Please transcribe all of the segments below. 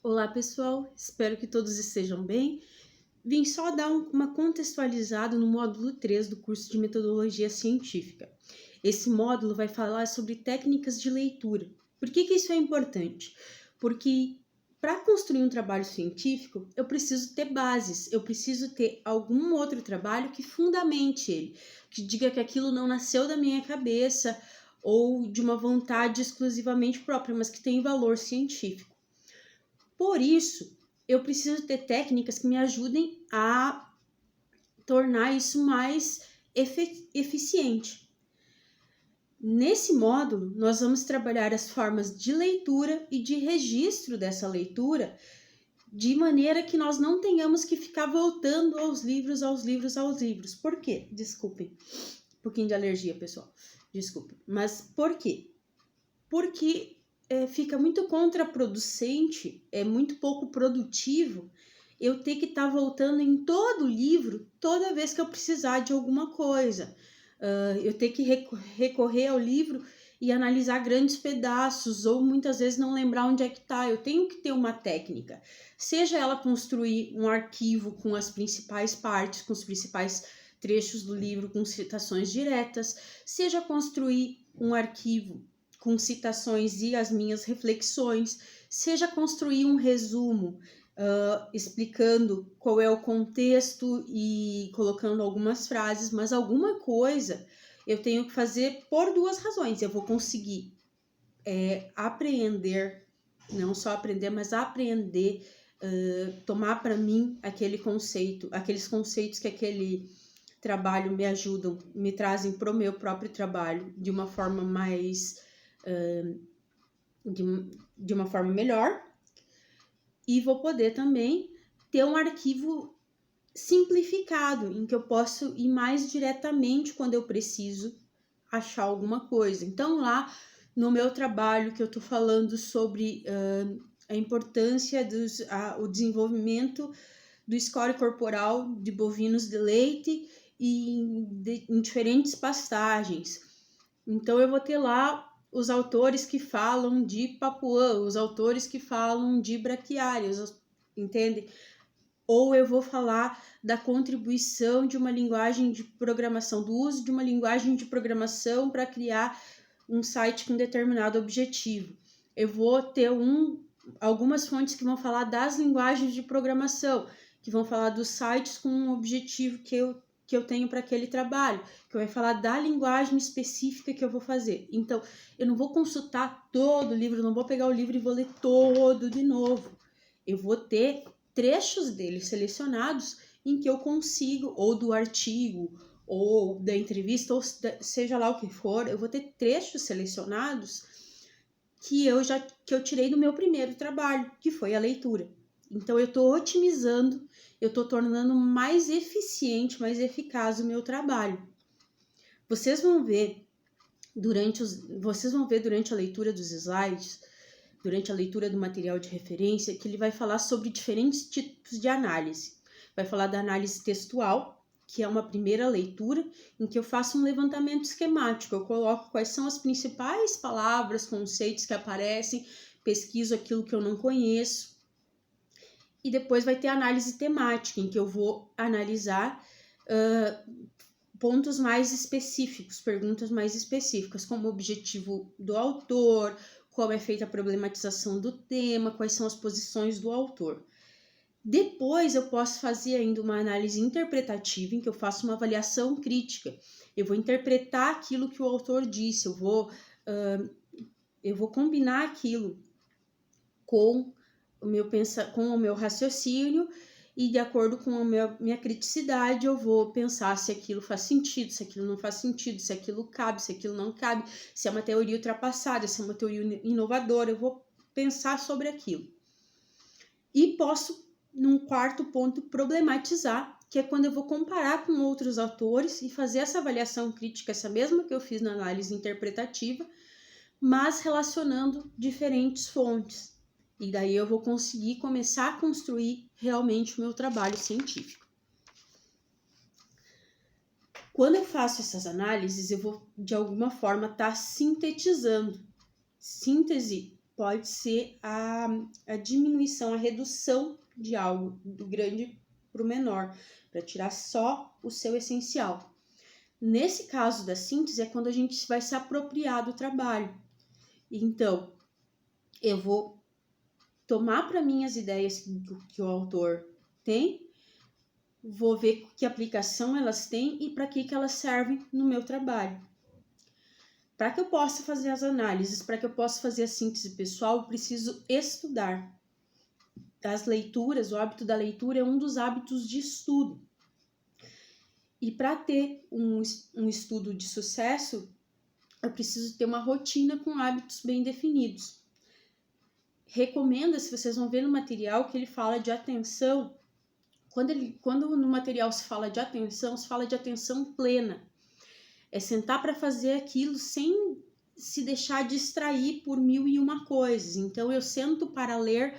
Olá pessoal, espero que todos estejam bem. Vim só dar uma contextualizada no módulo 3 do curso de Metodologia Científica. Esse módulo vai falar sobre técnicas de leitura. Por que isso é importante? Porque para construir um trabalho científico, eu preciso ter bases, eu preciso ter algum outro trabalho que fundamente ele, que diga que aquilo não nasceu da minha cabeça ou de uma vontade exclusivamente própria, mas que tem valor científico. Por isso, eu preciso ter técnicas que me ajudem a tornar isso mais eficiente. Nesse módulo, nós vamos trabalhar as formas de leitura e de registro dessa leitura, de maneira que nós não tenhamos que ficar voltando aos livros. Por quê? Desculpem, um pouquinho de alergia, pessoal. Desculpem. Mas por quê? Porque fica muito contraproducente, é muito pouco produtivo eu ter que estar voltando em todo o livro toda vez que eu precisar de alguma coisa. Eu ter que recorrer ao livro e analisar grandes pedaços, ou muitas vezes não lembrar onde é que está. Eu tenho que ter uma técnica, seja ela construir um arquivo com as principais partes, com os principais trechos do livro, com citações diretas, seja construir um arquivo com citações e as minhas reflexões, seja construir um resumo explicando qual é o contexto e colocando algumas frases, mas alguma coisa eu tenho que fazer por duas razões. Eu vou conseguir apreender, não só aprender, mas aprender, tomar para mim aqueles conceitos que aquele trabalho me ajudam, me trazem para o meu próprio trabalho de uma forma mais de uma forma melhor, e vou poder também ter um arquivo simplificado em que eu posso ir mais diretamente quando eu preciso achar alguma coisa. Então lá no meu trabalho que eu estou falando sobre a importância o desenvolvimento do score corporal de bovinos de leite em diferentes pastagens. Então eu vou ter lá os autores que falam de Papuã, os autores que falam de braquiários, entende? Ou eu vou falar da contribuição de uma linguagem de programação, do uso de uma linguagem de programação para criar um site com determinado objetivo. Eu vou ter algumas fontes que vão falar das linguagens de programação, que vão falar dos sites com um objetivo que eu tenho para aquele trabalho, que vai falar da linguagem específica que eu vou fazer. Então, eu não vou consultar todo o livro, não vou pegar o livro e vou ler todo de novo. Eu vou ter trechos dele selecionados em que eu consigo, ou do artigo, ou da entrevista, ou seja lá o que for, eu vou ter trechos selecionados que eu tirei do meu primeiro trabalho, que foi a leitura. Então, eu estou otimizando, eu estou tornando mais eficiente, mais eficaz o meu trabalho. Vocês vão ver durante a leitura dos slides, durante a leitura do material de referência, que ele vai falar sobre diferentes tipos de análise. Vai falar da análise textual, que é uma primeira leitura, em que eu faço um levantamento esquemático, eu coloco quais são as principais palavras, conceitos que aparecem, pesquiso aquilo que eu não conheço. E depois vai ter a análise temática, em que eu vou analisar pontos mais específicos, perguntas mais específicas, como o objetivo do autor, como é feita a problematização do tema, quais são as posições do autor. Depois eu posso fazer ainda uma análise interpretativa, em que eu faço uma avaliação crítica. Eu vou interpretar aquilo que o autor disse, eu vou combinar aquilo com o meu raciocínio, e de acordo com a minha criticidade eu vou pensar se aquilo faz sentido, se aquilo não faz sentido, se aquilo cabe, se aquilo não cabe, se é uma teoria ultrapassada, se é uma teoria inovadora, eu vou pensar sobre aquilo. E posso, num quarto ponto, problematizar, que é quando eu vou comparar com outros autores e fazer essa avaliação crítica, essa mesma que eu fiz na análise interpretativa, mas relacionando diferentes fontes. E daí eu vou conseguir começar a construir realmente o meu trabalho científico. Quando eu faço essas análises, eu vou, de alguma forma, estar sintetizando. Síntese pode ser a diminuição, a redução de algo, do grande para o menor, para tirar só o seu essencial. Nesse caso da síntese é quando a gente vai se apropriar do trabalho. Então, eu vou tomar para mim as ideias que o autor tem, vou ver que aplicação elas têm e para que elas servem no meu trabalho. Para que eu possa fazer as análises, para que eu possa fazer a síntese pessoal, eu preciso estudar. As leituras, o hábito da leitura é um dos hábitos de estudo. E para ter um estudo de sucesso, eu preciso ter uma rotina com hábitos bem definidos. Recomenda-se, vocês vão ver no material que ele fala de atenção. Quando no material se fala de atenção, se fala de atenção plena. É sentar para fazer aquilo sem se deixar distrair por 1001 coisas. Então, eu sento para ler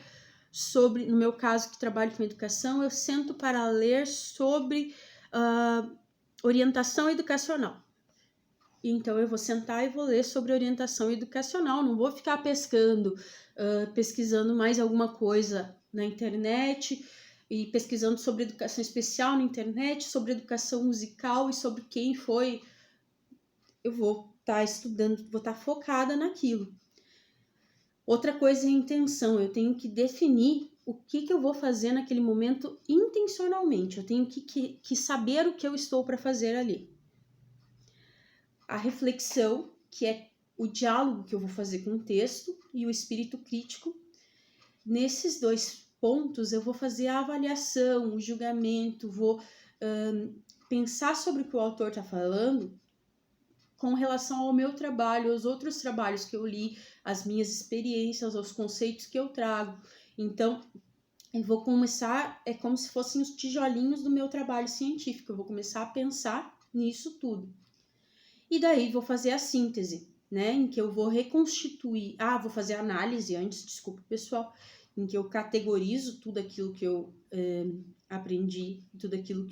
sobre, no meu caso que trabalho com educação, eu sento para ler sobre orientação educacional. Então, eu vou sentar e vou ler sobre orientação educacional, não vou ficar pesquisando mais alguma coisa na internet e pesquisando sobre educação especial na internet, sobre educação musical e sobre quem foi. Eu vou estar estudando, vou estar focada naquilo. Outra coisa é a intenção, eu tenho que definir o que eu vou fazer naquele momento intencionalmente, eu tenho que saber o que eu estou para fazer ali. A reflexão, que é o diálogo que eu vou fazer com o texto, e o espírito crítico. Nesses dois pontos eu vou fazer a avaliação, o julgamento, vou pensar sobre o que o autor está falando com relação ao meu trabalho, aos outros trabalhos que eu li, as minhas experiências, os conceitos que eu trago. Então, eu vou começar, é como se fossem os tijolinhos do meu trabalho científico, eu vou começar a pensar nisso tudo. E daí vou fazer a síntese, né, em que eu vou reconstituir, vou fazer a análise antes, desculpa pessoal, em que eu categorizo tudo aquilo que eu aprendi, tudo aquilo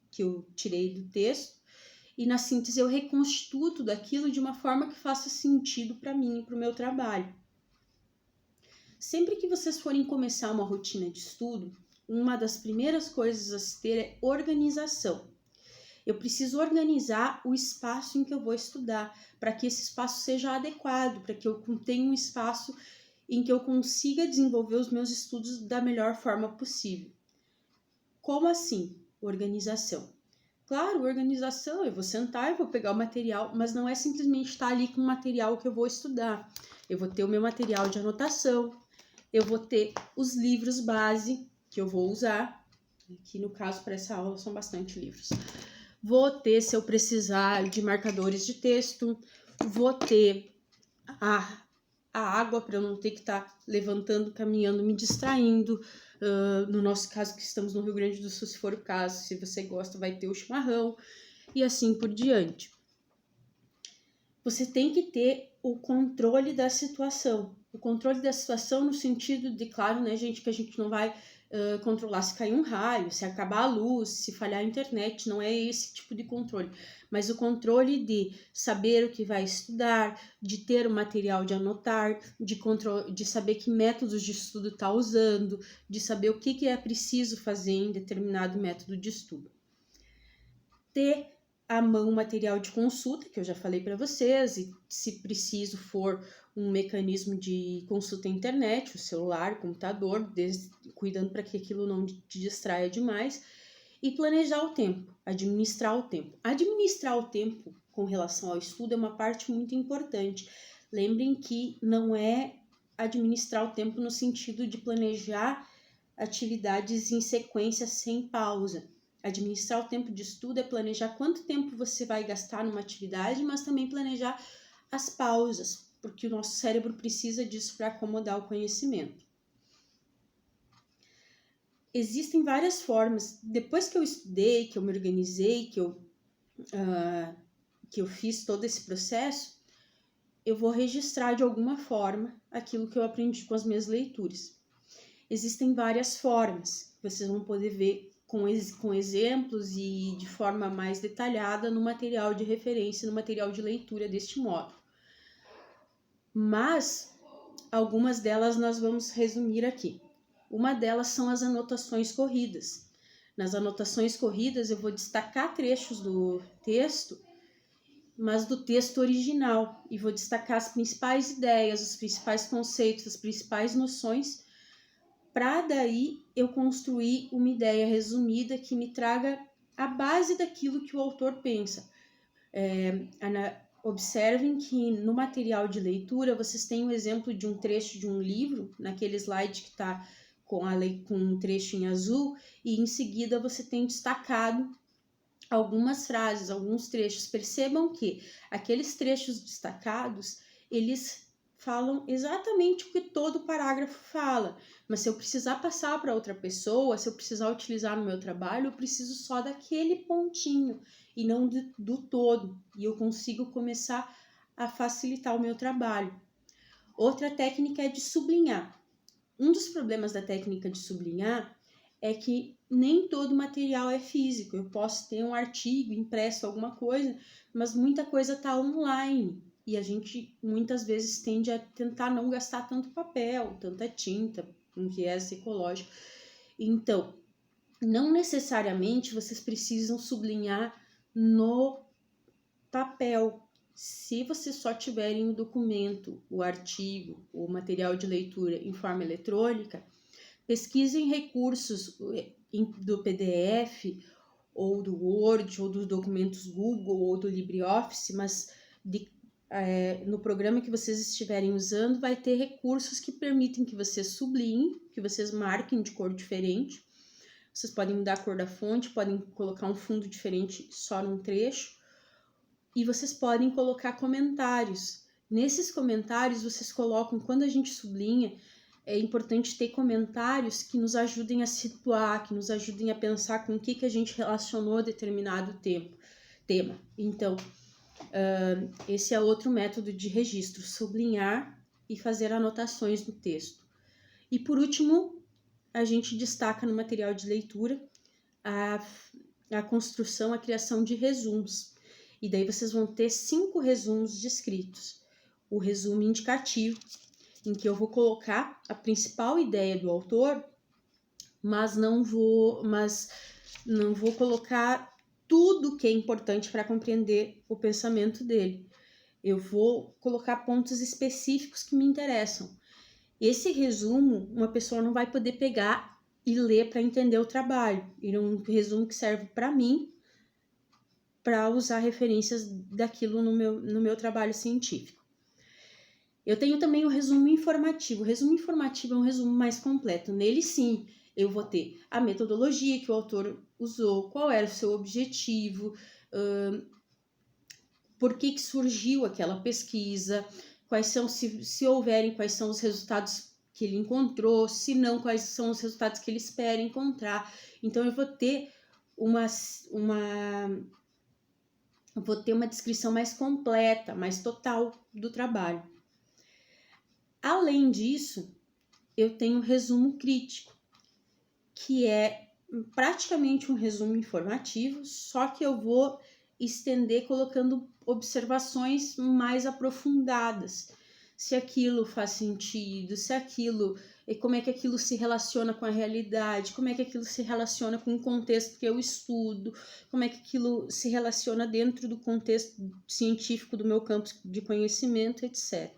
que eu tirei do texto, e na síntese eu reconstituo tudo aquilo de uma forma que faça sentido para mim e para o meu trabalho. Sempre que vocês forem começar uma rotina de estudo, uma das primeiras coisas a se ter é organização. Eu preciso organizar o espaço em que eu vou estudar, para que esse espaço seja adequado, para que eu tenha um espaço em que eu consiga desenvolver os meus estudos da melhor forma possível. Como assim? Organização. Claro, organização, eu vou sentar, eu vou pegar o material, mas não é simplesmente estar ali com o material que eu vou estudar. Eu vou ter o meu material de anotação, eu vou ter os livros base que eu vou usar, que no caso para essa aula são bastante livros. Vou ter, se eu precisar, de marcadores de texto, vou ter a água para eu não ter que estar levantando, caminhando, me distraindo. No nosso caso, que estamos no Rio Grande do Sul, se for o caso, se você gosta, vai ter o chimarrão e assim por diante. Você tem que ter o controle da situação. O controle da situação no sentido de, claro, né, gente, que a gente não vai controlar se cair um raio, se acabar a luz, se falhar a internet, não é esse tipo de controle. Mas o controle de saber o que vai estudar, de ter o material de anotar, de saber que métodos de estudo está usando, de saber o que é preciso fazer em determinado método de estudo. Ter à mão material de consulta, que eu já falei para vocês, e se preciso for um mecanismo de consulta à internet, o celular, o computador, cuidando para que aquilo não te distraia demais, e planejar o tempo, administrar o tempo. Administrar o tempo com relação ao estudo é uma parte muito importante. Lembrem que não é administrar o tempo no sentido de planejar atividades em sequência sem pausa. Administrar o tempo de estudo é planejar quanto tempo você vai gastar numa atividade, mas também planejar as pausas, porque o nosso cérebro precisa disso para acomodar o conhecimento. Existem várias formas. Depois que eu estudei, que eu me organizei, que eu fiz todo esse processo, eu vou registrar de alguma forma aquilo que eu aprendi com as minhas leituras. Existem várias formas, vocês vão poder ver com exemplos e de forma mais detalhada no material de referência, no material de leitura deste modo. Mas algumas delas nós vamos resumir aqui. Uma delas são as anotações corridas. Nas anotações corridas eu vou destacar trechos do texto, mas do texto original, e vou destacar as principais ideias, os principais conceitos, as principais noções, para daí eu construir uma ideia resumida que me traga a base daquilo que o autor pensa. Observem que no material de leitura vocês têm um exemplo de um trecho de um livro, naquele slide que está com um trecho em azul, e em seguida você tem destacado algumas frases, alguns trechos. Percebam que aqueles trechos destacados, eles falam exatamente o que todo parágrafo fala, mas se eu precisar passar para outra pessoa, se eu precisar utilizar no meu trabalho, eu preciso só daquele pontinho e não do todo, e eu consigo começar a facilitar o meu trabalho. Outra técnica é de sublinhar. Um dos problemas da técnica de sublinhar é que nem todo material é físico. Eu posso ter um artigo impresso, alguma coisa, mas muita coisa está online. E a gente muitas vezes tende a tentar não gastar tanto papel, tanta tinta, com viés ecológico. Então, não necessariamente vocês precisam sublinhar no papel. Se vocês só tiverem o documento, o artigo, o material de leitura em forma eletrônica, pesquisem recursos do PDF, ou do Word, ou dos documentos Google, ou do LibreOffice, mas no programa que vocês estiverem usando, vai ter recursos que permitem que vocês sublinhem, que vocês marquem de cor diferente. Vocês podem mudar a cor da fonte, podem colocar um fundo diferente só num trecho, e vocês podem colocar comentários. Nesses comentários, vocês colocam, quando a gente sublinha, é importante ter comentários que nos ajudem a situar, que nos ajudem a pensar com o que a gente relacionou determinado tema. Então, esse é outro método de registro, sublinhar e fazer anotações no texto. E por último, a gente destaca no material de leitura a construção, a criação de resumos. E daí vocês vão ter 5 resumos descritos. O resumo indicativo, em que eu vou colocar a principal ideia do autor, mas não vou colocar tudo que é importante para compreender o pensamento dele. Eu vou colocar pontos específicos que me interessam. Esse resumo, uma pessoa não vai poder pegar e ler para entender o trabalho. Ele é um resumo que serve para mim, para usar referências daquilo no meu trabalho científico. Eu tenho também o resumo informativo. O resumo informativo é um resumo mais completo. Nele, sim, eu vou ter a metodologia que o autor usou, qual era o seu objetivo, por que surgiu aquela pesquisa, quais são, se houverem, quais são os resultados que ele encontrou, se não, quais são os resultados que ele espera encontrar. Então, eu vou ter uma descrição mais completa, mais total do trabalho. Além disso, eu tenho um resumo crítico, que é praticamente um resumo informativo, só que eu vou estender colocando observações mais aprofundadas. Se aquilo faz sentido, como é que aquilo se relaciona com a realidade, como é que aquilo se relaciona com o contexto que eu estudo, como é que aquilo se relaciona dentro do contexto científico do meu campo de conhecimento, etc.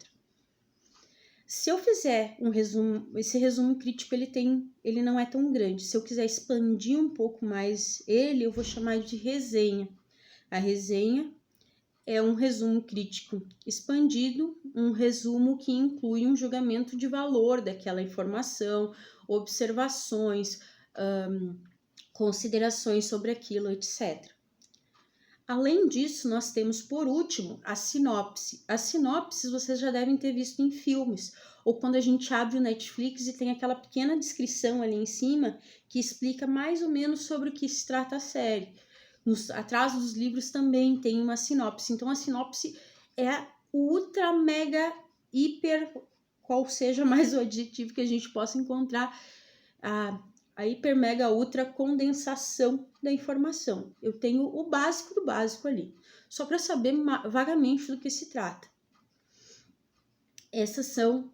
Se eu fizer um resumo, esse resumo crítico ele não é tão grande. Se eu quiser expandir um pouco mais eu vou chamar de resenha. A resenha é um resumo crítico expandido, um resumo que inclui um julgamento de valor daquela informação, observações, considerações sobre aquilo, etc. Além disso, nós temos, por último, a sinopse. As sinopses vocês já devem ter visto em filmes, ou quando a gente abre o Netflix e tem aquela pequena descrição ali em cima que explica mais ou menos sobre o que se trata a série. Atrás dos livros também tem uma sinopse. Então, a sinopse é a ultra, mega, hiper, qual seja mais o adjetivo que a gente possa encontrar, a hiper, mega, ultra condensação da informação. Eu tenho o básico do básico ali, só para saber vagamente do que se trata. Essas são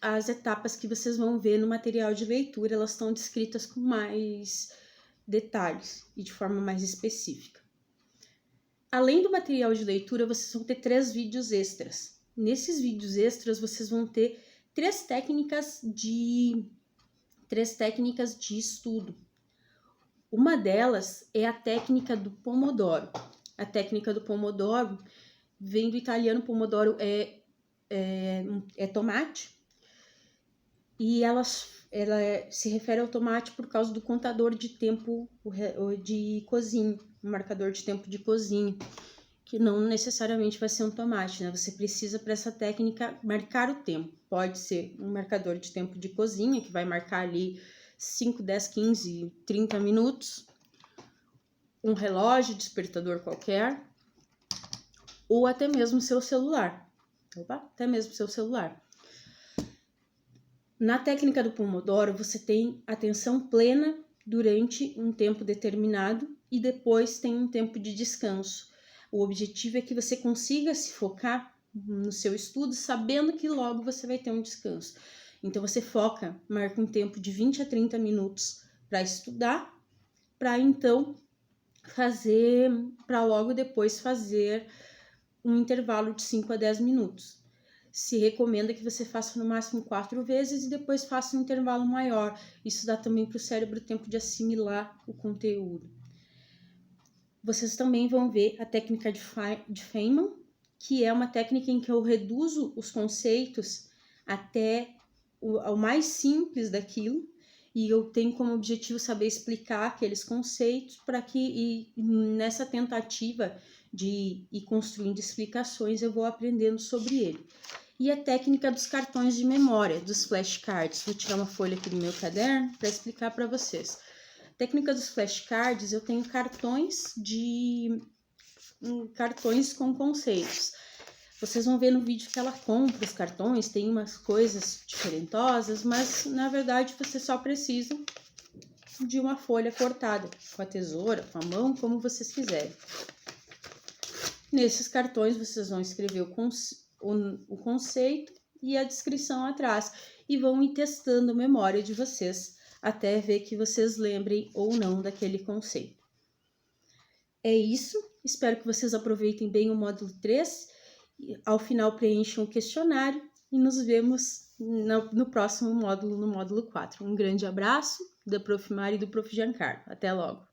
as etapas que vocês vão ver no material de leitura, elas estão descritas com mais detalhes e de forma mais específica. Além do material de leitura, vocês vão ter 3 vídeos extras. Nesses vídeos extras, vocês vão ter 3 técnicas de estudo. Uma delas é a técnica do Pomodoro. A técnica do Pomodoro vem do italiano. Pomodoro é tomate, e ela se refere ao tomate por causa do contador de tempo de cozinha, um marcador de tempo de cozinha, que não necessariamente vai ser um tomate, né? Você precisa, para essa técnica, marcar o tempo. Pode ser um marcador de tempo de cozinha, que vai marcar ali 5, 10, 15, 30 minutos, um relógio, despertador qualquer, ou até mesmo seu celular. Na técnica do Pomodoro, você tem atenção plena durante um tempo determinado e depois tem um tempo de descanso. O objetivo é que você consiga se focar no seu estudo, sabendo que logo você vai ter um descanso. Então, você marca um tempo de 20 a 30 minutos para estudar, para logo depois fazer um intervalo de 5 a 10 minutos. Se recomenda que você faça no máximo 4 vezes e depois faça um intervalo maior. Isso dá também para o cérebro tempo de assimilar o conteúdo. Vocês também vão ver a técnica de Feynman, que é uma técnica em que eu reduzo os conceitos até ao mais simples daquilo, e eu tenho como objetivo saber explicar aqueles conceitos para que nessa tentativa de ir construindo explicações eu vou aprendendo sobre ele. E a técnica dos cartões de memória, dos flashcards. Vou tirar uma folha aqui do meu caderno para explicar para vocês. A técnica dos flashcards, eu tenho cartões com conceitos. Vocês vão ver no vídeo que ela compra os cartões, tem umas coisas diferentosas, mas na verdade você só precisa de uma folha cortada, com a tesoura, com a mão, como vocês quiserem. Nesses cartões vocês vão escrever o conceito e a descrição atrás e vão ir testando a memória de vocês até ver que vocês lembrem ou não daquele conceito. É isso, espero que vocês aproveitem bem o módulo 3, ao final preencham o questionário e nos vemos no próximo módulo, no módulo 4. Um grande abraço da Prof. Mari e do Prof. Giancarlo. Até logo!